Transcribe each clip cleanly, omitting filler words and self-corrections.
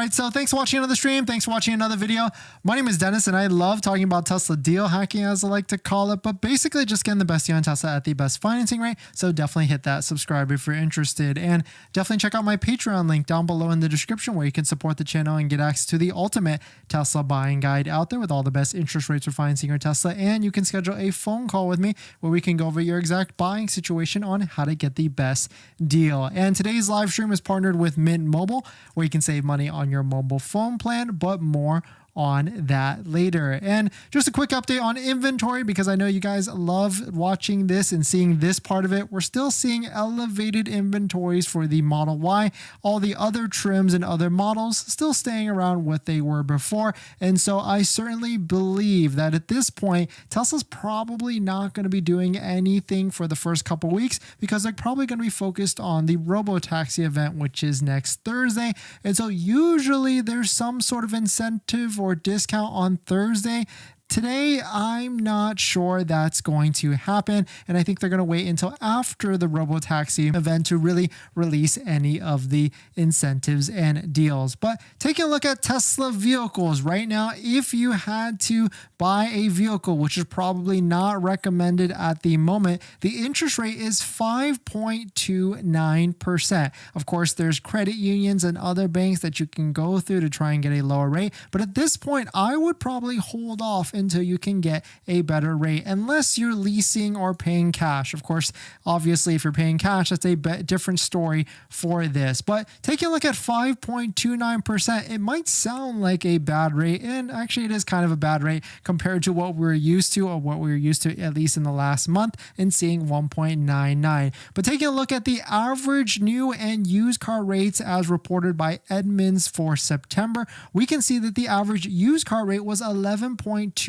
right, so thanks for watching another stream. Thanks for watching another video. My name is Dennis, and I love talking about Tesla deal hacking, as I like to call it, but basically just getting the best deal on Tesla at the best financing rate. So definitely hit that subscribe if you're interested, and definitely check out my Patreon link down below in the description where you can support the channel and get access to the ultimate Tesla buying guide out there with all the best interest rates for financing your Tesla. And you can schedule a phone call with me where we can go over your exact buying situation on how to get the best deal. And today's live stream is partnered with Mint Mobile, where you can save money on your mobile phone plan, but more on that later. And just a quick update on inventory, because I know you guys love watching this and seeing this part of it. We're still seeing elevated inventories for the Model Y. All the other trims and other models still staying around what they were before. And so I certainly believe that at this point, Tesla's probably not going to be doing anything for the first couple weeks, because they're probably going to be focused on the robo-taxi event, which is next Thursday. And so usually there's some sort of incentive or discount on Thursday. Today, I'm not sure that's going to happen, and I think they're going to wait until after the robo-taxi event to really release any of the incentives and deals. But taking a look at Tesla vehicles right now, if you had to buy a vehicle, which is probably not recommended at the moment, the interest rate is 5.29%. Of course, there's credit unions and other banks that you can go through to try and get a lower rate, but at this point, I would probably hold off until you can get a better rate, unless you're leasing or paying cash. Of course, obviously, if you're paying cash, that's a different story for this. But taking a look at 5.29%, it might sound like a bad rate, and actually it is kind of a bad rate compared to what we're used to, or what we were used to at least in the last month, and seeing 1.99. But taking a look at the average new and used car rates as reported by Edmunds for September, we can see that the average used car rate was 11.2%,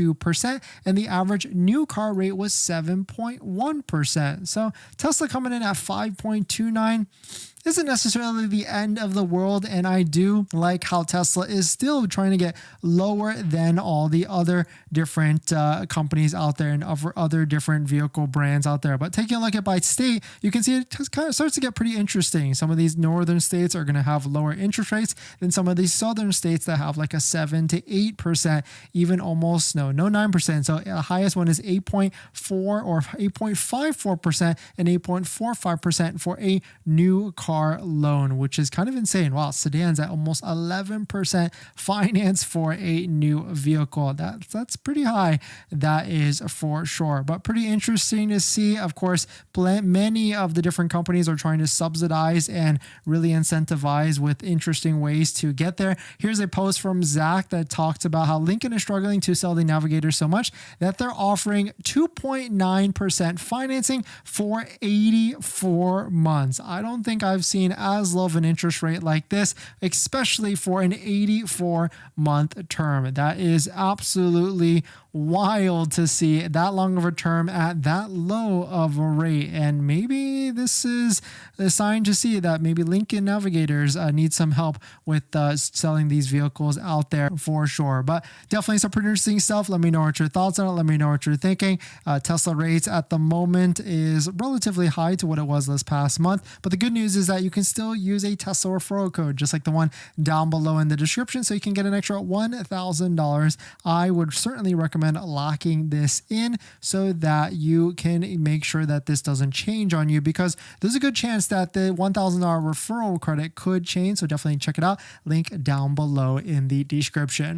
and the average new car rate was 7.1%. So Tesla coming in at 5.29 isn't necessarily the end of the world, and I do like how Tesla is still trying to get lower than all the other different companies out there and other different vehicle brands out there. But taking a look at by state, you can see it kind of starts to get pretty interesting. Some of these northern states are going to have lower interest rates than some of these southern states that have like a 7 to 8%, even almost no 9%. So the highest one is 8.4 or 8.54% and 8.45% for a new car loan, which is kind of insane. Wow, sedans at almost 11% finance for a new vehicle. That's pretty high, that is for sure. But pretty interesting to see. Of course, many of the different companies are trying to subsidize and really incentivize with interesting ways to get there. Here's a post from Zach that talks about how Lincoln is struggling to sell the Navigator so much that they're offering 2.9% financing for 84 months. I don't think I've seen as low of an interest rate like this, especially for an 84-month term. That is absolutely wild to see that long of a term at that low of a rate. And maybe this is a sign to see that maybe Lincoln Navigators need some help with selling these vehicles out there for sure. But definitely some pretty interesting stuff. Let me know what your thoughts are. Let me know what you're thinking. Tesla rates at the moment is relatively high to what it was this past month. But the good news is that you can still use a Tesla referral code, just like the one down below in the description, so you can get an extra $1,000. I would certainly recommend locking this in so that you can make sure that this doesn't change on you, because there's a good chance that the $1,000 referral credit could change. So definitely check it out. Link down below in the description.